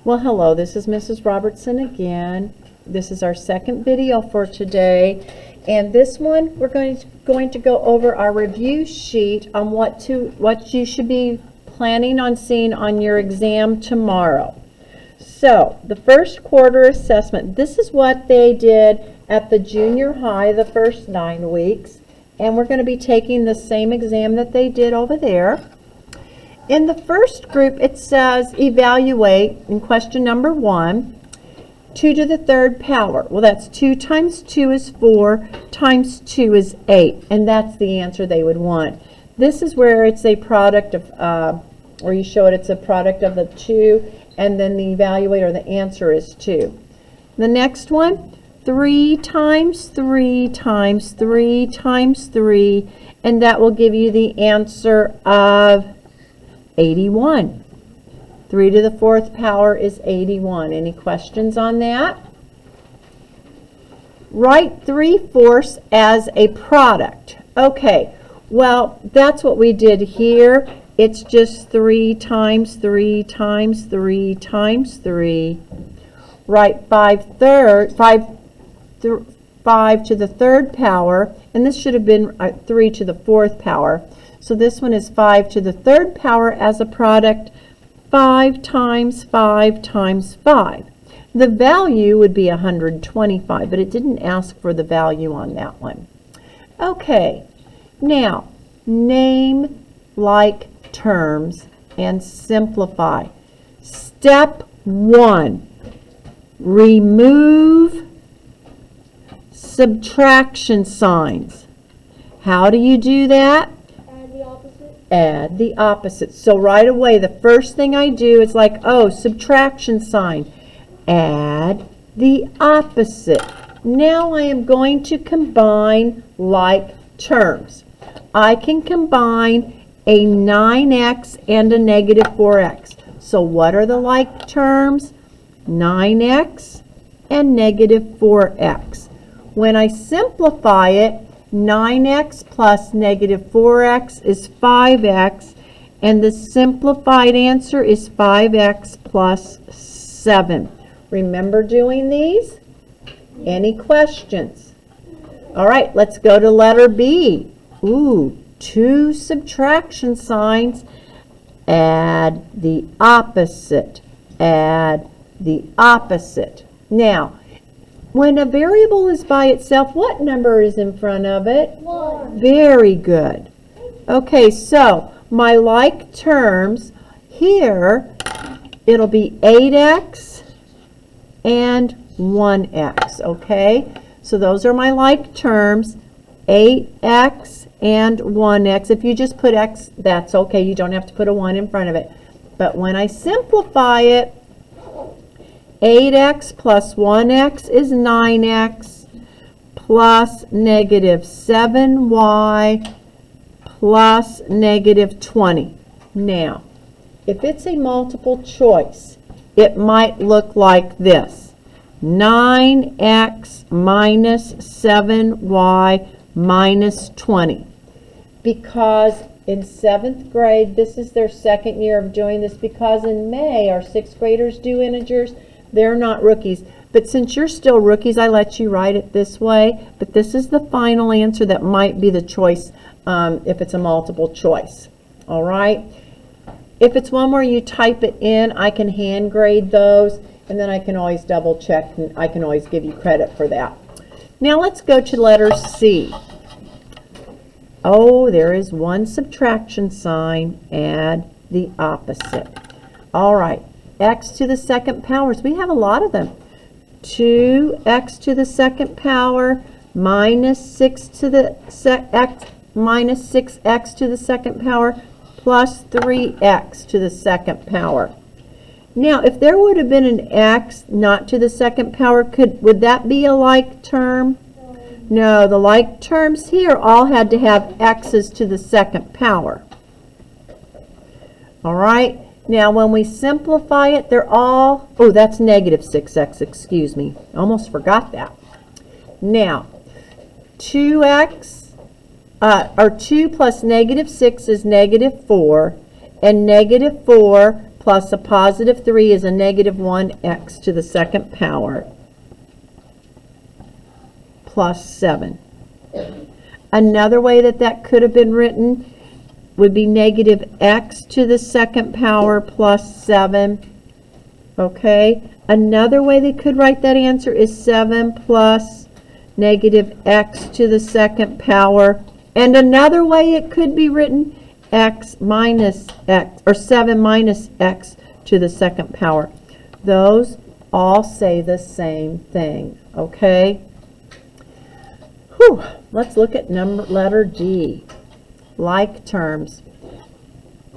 Well, hello, this is Mrs. Robertson again. This is our second video for today. And this one, we're going to go over our review sheet on what you should be planning on seeing on your exam tomorrow. So, the first quarter assessment, this is what they did at the junior high the first 9 weeks. And we're going to be taking the same exam that they did over there. In the first group, it says evaluate in question number 1, 2 to the third power. Well, that's 2 times 2 is 4, times 2 is 8, and that's the answer they would want. This is where it's a product of, or you show it's a product of the 2, and then the evaluate or the answer is 2. The next one, 3 times 3 times 3 times 3, and that will give you the answer of 81. 3 to the 4th power is 81. Any questions on that? Write 3/4 as a product. Okay, well, that's what we did here. It's just 3 times 3 times 3 times 3. Write 5 to the 3rd power, and this should have been 3 to the 4th power. So this one is 5 to the 3rd power as a product, 5 times 5 times 5. The value would be 125, but it didn't ask for the value on that one. Okay, now name like terms and simplify. Step 1, remove subtraction signs. How do you do that? Add the opposite. So right away, the first thing I do is like, oh, subtraction sign. Add the opposite. Now I am going to combine like terms. I can combine a 9x and a negative 4x. So what are the like terms? 9x and negative 4x. When I simplify it, 9x plus negative 4x is 5x, and the simplified answer is 5x plus 7. Remember doing these? Any questions? All right, let's go to letter B. Ooh, 2 subtraction signs. Add the opposite. Add the opposite. Now, when a variable is by itself, what number is in front of it? 1. Very good. Okay, so my like terms, here it'll be 8x and 1x, okay? So those are my like terms, 8x and 1x. If you just put x, that's okay. You don't have to put a 1 in front of it. But when I simplify it, 8x plus 1x is 9x plus negative 7y plus negative 20. Now, if it's a multiple choice, it might look like this. 9x minus 7y minus 20. Because in 7th grade, this is their second year of doing this, because in May our 6th graders do integers. They're not rookies. But since you're still rookies, I let you write it this way. But this is the final answer that might be the choice if it's a multiple choice. All right? If it's one where you type it in, I can hand grade those. And then I can always double check. And I can always give you credit for that. Now let's go to letter C. Oh, there is 1 subtraction sign. Add the opposite. All right. X to the 2nd power. So we have a lot of them. 2x to the 2nd power minus 6 to the minus 6x to the 2nd power plus 3x to the 2nd power. Now, if there would have been an x not to the 2nd power, would that be a like term? No, the like terms here all had to have x's to the 2nd power. All right. Now, when we simplify it, they're all, oh, that's negative 6x, excuse me. Almost forgot that. Now, 2x, or 2 plus negative 6 is negative 4, and negative 4 plus a positive 3 is a negative 1x to the second power plus 7. Another way that that could have been written would be negative x to the second power plus 7. Okay? Another way they could write that answer is 7 plus negative x to the second power. And another way it could be written x minus x, or 7 minus x to the second power. Those all say the same thing. Okay? Whew. Let's look at letter D. Like terms.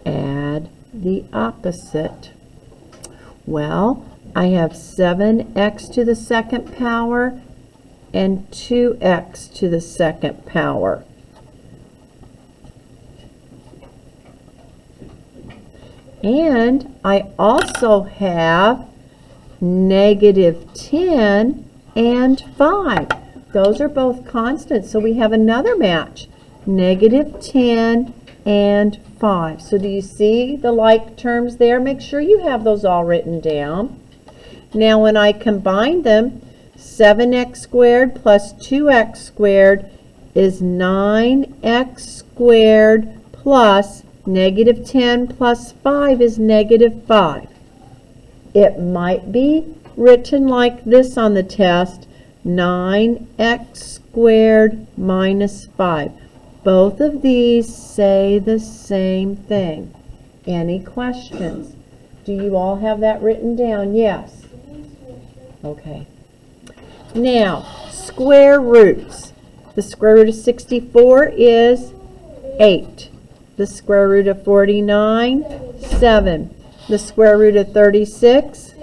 Add the opposite. Well, I have 7x to the second power and 2x to the second power. And I also have negative 10 and 5. Those are both constants, so we have another match. Negative 10 and 5. So do you see the like terms there? Make sure you have those all written down. Now when I combine them, 7x squared plus 2x squared is 9x squared plus negative 10 plus 5 is negative 5. It might be written like this on the test, 9x squared minus 5. Both of these say the same thing. Any questions? Do you all have that written down? Yes. Okay. Now, square roots. The square root of 64 is 8. The square root of 49, 7. The square root of 36,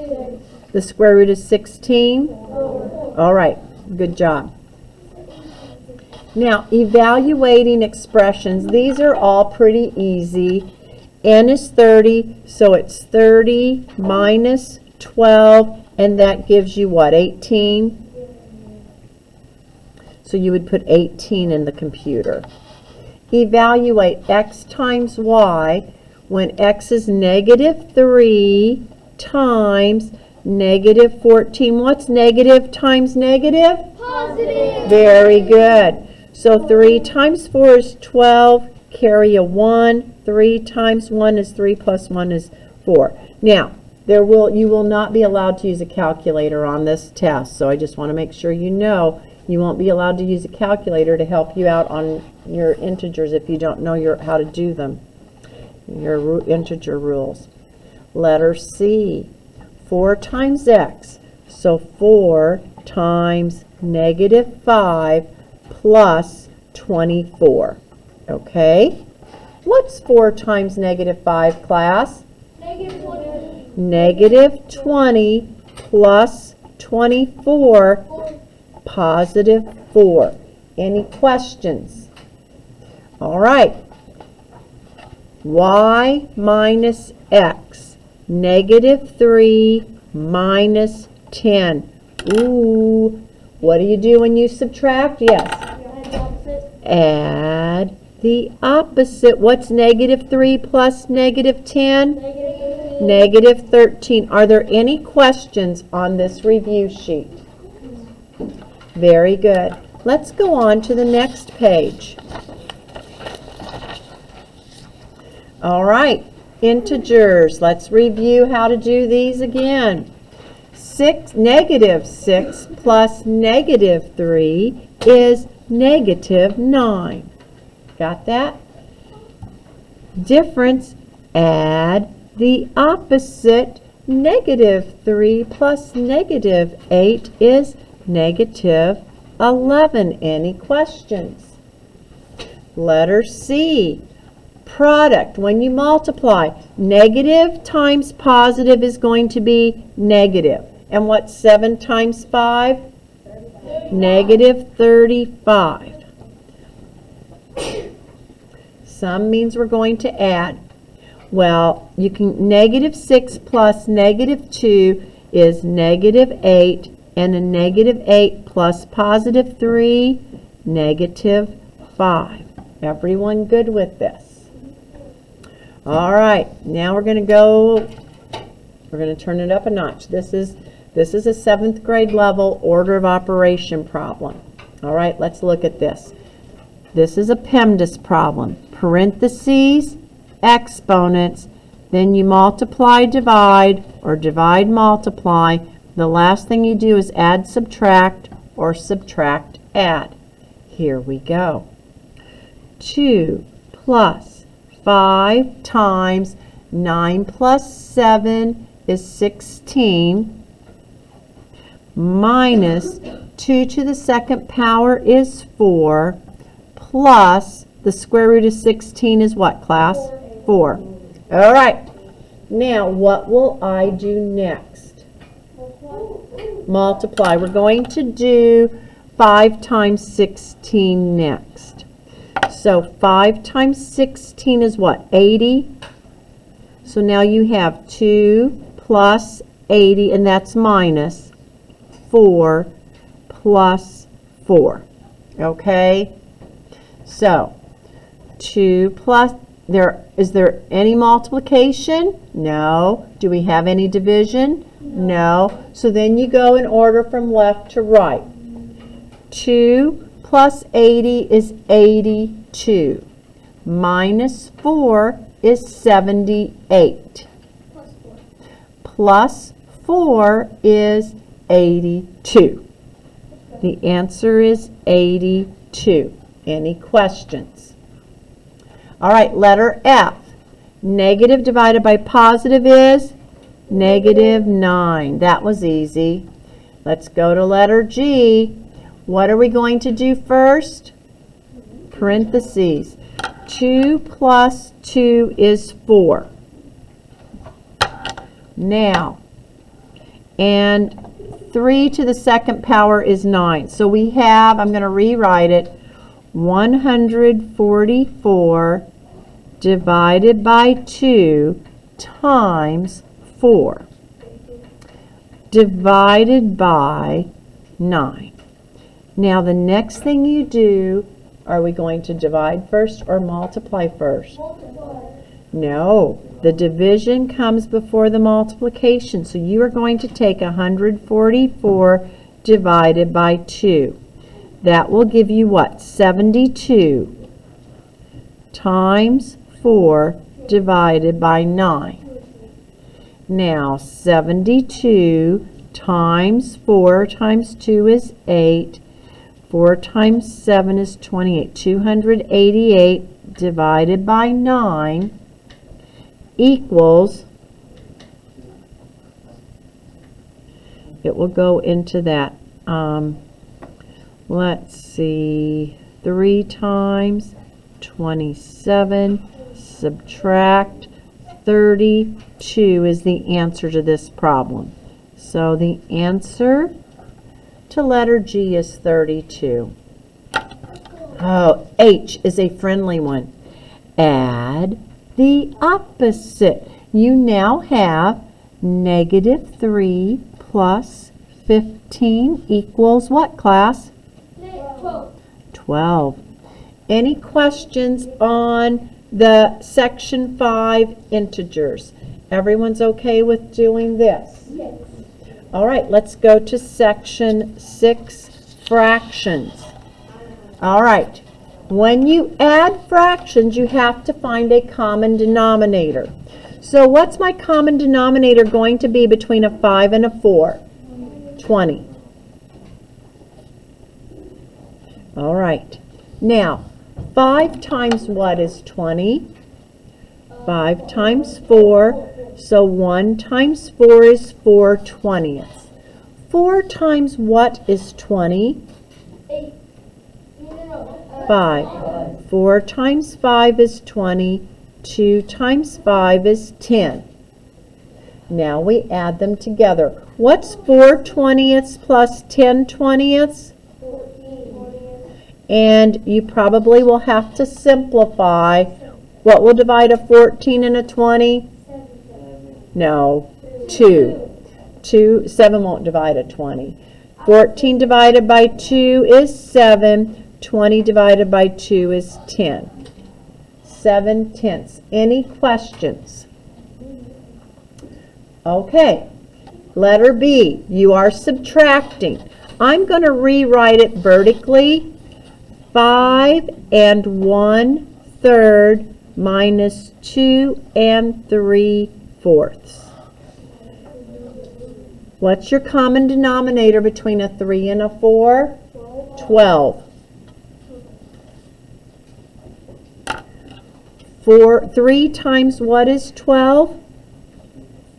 the square root of 16. All right, good job. Now, evaluating expressions. These are all pretty easy. N is 30, so it's 30 minus 12, and that gives you what, 18? So you would put 18 in the computer. Evaluate x times y when x is negative 3 times negative 14. What's negative times negative? Positive. Very good. So 3 times 4 is 12. Carry a 1. 3 times 1 is 3 plus 1 is 4. Now, you will not be allowed to use a calculator on this test. So I just want to make sure you know you won't be allowed to use a calculator to help you out on your integers if you don't know how to do them. Your integer rules. Letter C. 4 times x. So 4 times negative 5 plus 24. Okay? What's 4 times negative 5, class? Negative 20. Negative 20 plus 24, positive 4. Any questions? All right. Y minus x. Negative 3 minus 10. Ooh. What do you do when you subtract? Yes. Add the opposite. What's negative 3 plus negative 10? Negative 13. Are there any questions on this review sheet? Very good. Let's go on to the next page. All right. Integers. Let's review how to do these again. Negative 6 plus negative 3 is negative 9. Got that? Difference. Add the opposite. Negative 3 plus negative 8 is negative 11. Any questions? Letter C. Product. When you multiply, negative times positive is going to be negative. And what's 7 times 5? Negative 35. Sum means we're going to add. Well, you can negative 6 plus negative 2 is negative 8, and a negative 8 plus positive 3, negative 5. Everyone good with this? All right, now we're going to go We're going to turn it up a notch. This is a 7th grade level order of operation problem. All right, let's look at this. This is a PEMDAS problem. Parentheses, exponents, then you multiply, divide, or divide, multiply. The last thing you do is add, subtract, or subtract, add. Here we go. 2 plus 5 times 9 plus 7 is 16, minus 2 to the 2nd power is 4, plus the square root of 16 is what, class? 4. All right. Now, what will I do next? Multiply. We're going to do 5 times 16 next. So 5 times 16 is what? 80. So now you have 2 plus 80, and that's minus 4 plus 4. Okay? So 2 plus, is there any multiplication? No. Do we have any division? No. So then you go in order from left to right. 2 plus 80 is 82. Minus 4 is 78. Plus 4 is 82. The answer is 82. Any questions? All right, letter F. Negative divided by positive is negative 9. That was easy. Let's go to letter G. What are we going to do first? Parentheses. 2 plus 2 is 4. Now, and 3 to the 2nd power is 9. So we have, I'm going to rewrite it, 144 divided by 2 times 4 divided by 9. Now the next thing you do, are we going to divide first or multiply first? No, the division comes before the multiplication. So you are going to take 144 divided by 2. That will give you what? 72 times 4 divided by 9. Now 72 times 4 times 2 is 8. 4 times 7 is 28. 288 divided by 9 equals, it will go into that, let's see, 3 times 27, subtract 32 is the answer to this problem. So the answer to letter G is 32. Oh, H is a friendly one. Add the opposite. You now have negative 3 plus 15 equals what, class? 12. Any questions on the section 5 integers? Everyone's okay with doing this? Yes. All right, let's go to section 6, fractions. All right, when you add fractions, you have to find a common denominator. So what's my common denominator going to be between a 5 and a 4? 20. All right. Now, 5 times what is 20? 5 times 4. So 1 times 4 is 4/20. 4 times what is 20? 8. 5. 4 times 5 is 20. 2 times 5 is 10. Now we add them together. What's 4/20 plus 10/20? 14. And you probably will have to simplify. What will divide a 14 and a 20? 7. No, 2. 7 won't divide a 20. 14 divided by 2 is 7. 20 divided by 2 is 10. 7/10. Any questions? Okay, letter B, you are subtracting. I'm going to rewrite it vertically. 5 1/3 minus 2 3/4. What's your common denominator between a 3 and a 4? 12. 3 times what is 12?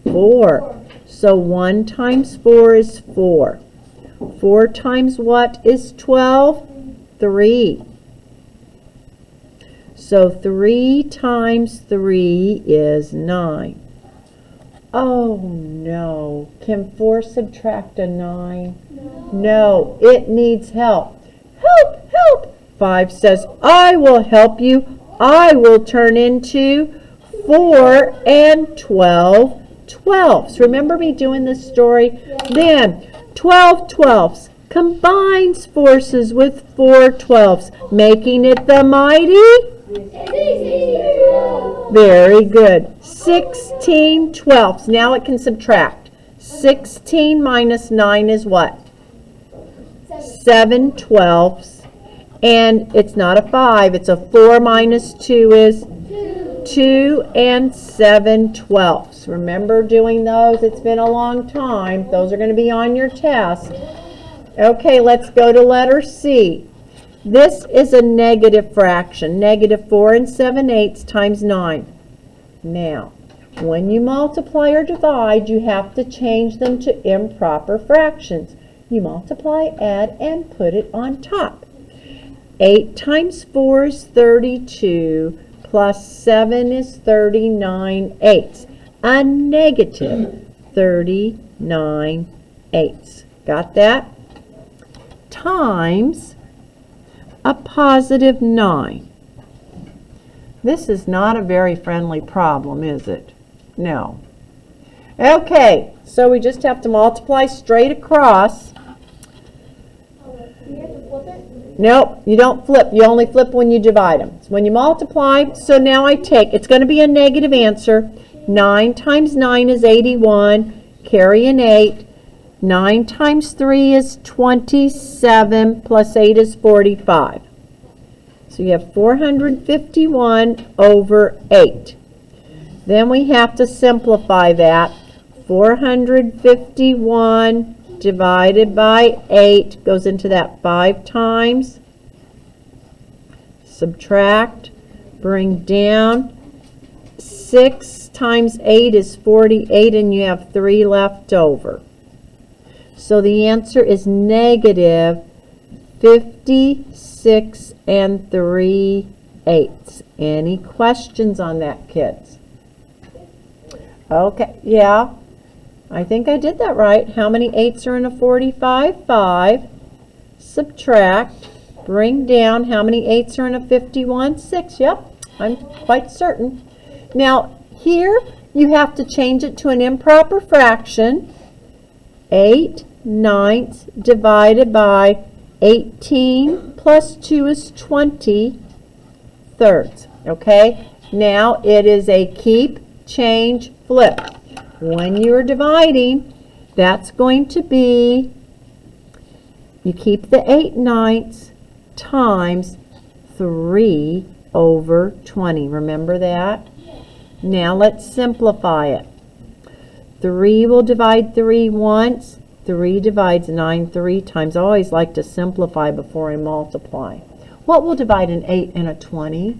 4. So 1 times 4 is 4. 4 times what is 12? 3. So 3 times 3 is 9. Oh no. Can 4 subtract a 9? No, it needs help. Help, help. 5 says, I will help you. I will turn into 4 12 12s. Remember me doing this story? Then 12 12s combines forces with 4 12s, making it the mighty. Very good. 16 12ths. Now it can subtract. 16 minus 9 is what? 7 12ths. And it's not a 5. It's a 4 minus 2 is 2 7 12ths. Remember doing those? It's been a long time. Those are going to be on your test. Okay, let's go to letter C. This is a negative fraction. Negative 4 7/8 times 9. Now, when you multiply or divide, you have to change them to improper fractions. You multiply, add, and put it on top. 8 times 4 is 32, plus 7 is 39/8. A negative 39/8. Got that? Times a positive 9. This is not a very friendly problem, is it? No. Okay, so we just have to multiply straight across. Nope, you don't flip. You only flip when you divide them. So when you multiply, so now I take, it's going to be a negative answer. 9 times 9 is 81. Carry an 8. 9 times 3 is 27, plus 8 is 45. So you have 451 over 8. Then we have to simplify that. 451 divided by 8 goes into that 5 times. Subtract, bring down. 6 times 8 is 48, and you have 3 left over. So the answer is negative 56 3/8. Any questions on that, kids? Okay, yeah. I think I did that right. How many 8s are in a 45? 5. Subtract. Bring down. How many 8s are in a 51? 6. Yep, I'm quite certain. Now, here you have to change it to an improper fraction. 8/9 divided by 18 plus 2 is 20/3. Okay? Now, it is a keep, change, flip. When you're dividing, that's going to be, you keep the 8/9 times 3 over 20. Remember that? Now let's simplify it. 3 will divide 3 once. 3 divides 9 3 times. I always like to simplify before I multiply. What will divide an 8 and a 20?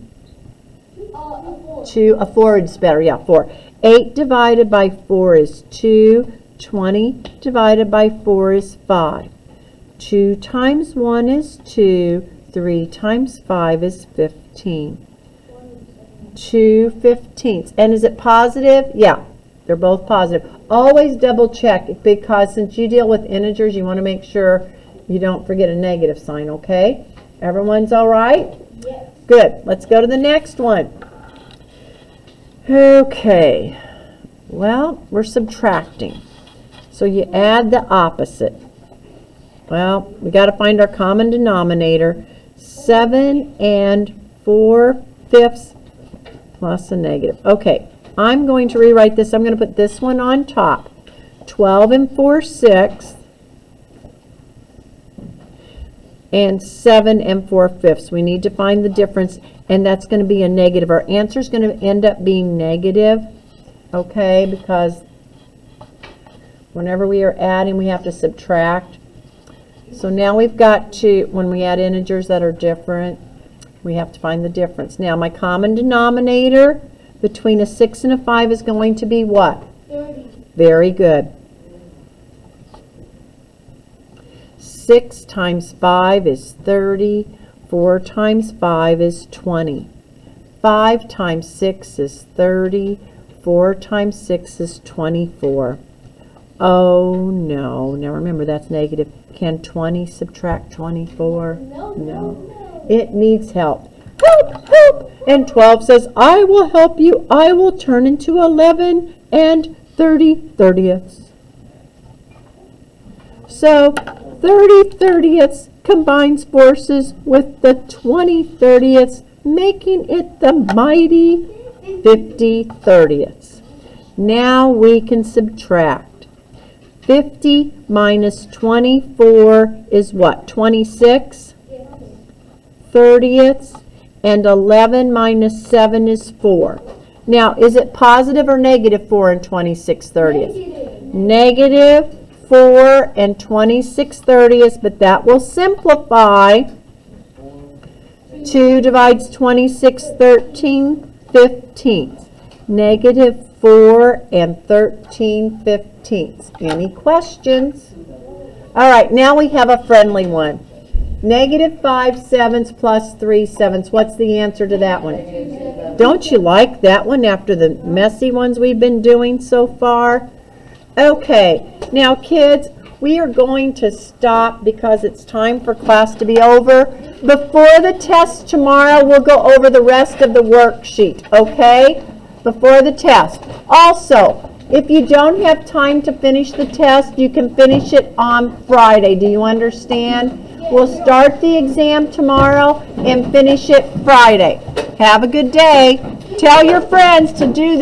2. A 4 is better. Yeah, 4. 8 divided by 4 is 2. 20 divided by 4 is 5. 2 times 1 is 2. 3 times 5 is 15. 2/15. And is it positive? Yeah, they're both positive. Always double check, because since you deal with integers, you want to make sure you don't forget a negative sign, okay? Everyone's all right? Yes. Good. Let's go to the next one. Okay. Well, we're subtracting. So you add the opposite. Well, we got to find our common denominator. 7 4/5 plus a negative. Okay, I'm going to rewrite this. I'm going to put this one on top. 12 and 4/6. And 7 and 4/5. We need to find the difference, and that's going to be a negative. Our answer is going to end up being negative, okay, because whenever we are adding, we have to subtract. So now we've got to, when we add integers that are different, we have to find the difference. Now my common denominator between a 6 and a 5 is going to be what? 30. Very good. 6 times 5 is 30. 4 times 5 is 20. 5 times 6 is 30. 4 times 6 is 24. Oh, no. Now remember, that's negative. Can 20 subtract 24? No. It needs help. Help, help. And 12 says, I will help you. I will turn into 11 and 30/30ths. So 30/30ths combines forces with the 20/30ths, making it the mighty 50/30ths. Now we can subtract. 50 minus 24 is what? 26 30ths, and 11 minus 7 is 4. Now, is it positive or negative 4 and 26 30ths? Negative 4 and 26 30ths, but that will simplify. 2 divides 26 13/15. Negative 4 and 13/15. Any questions? All right, now we have a friendly one. Negative 5/7 plus 3/7. What's the answer to that one? Don't you like that one after the messy ones we've been doing so far? Okay, now kids, we are going to stop because it's time for class to be over. Before the test tomorrow, we'll go over the rest of the worksheet, okay? Before the test. Also, if you don't have time to finish the test, you can finish it on Friday. Do you understand? We'll start the exam tomorrow and finish it Friday. Have a good day. Tell your friends to do this.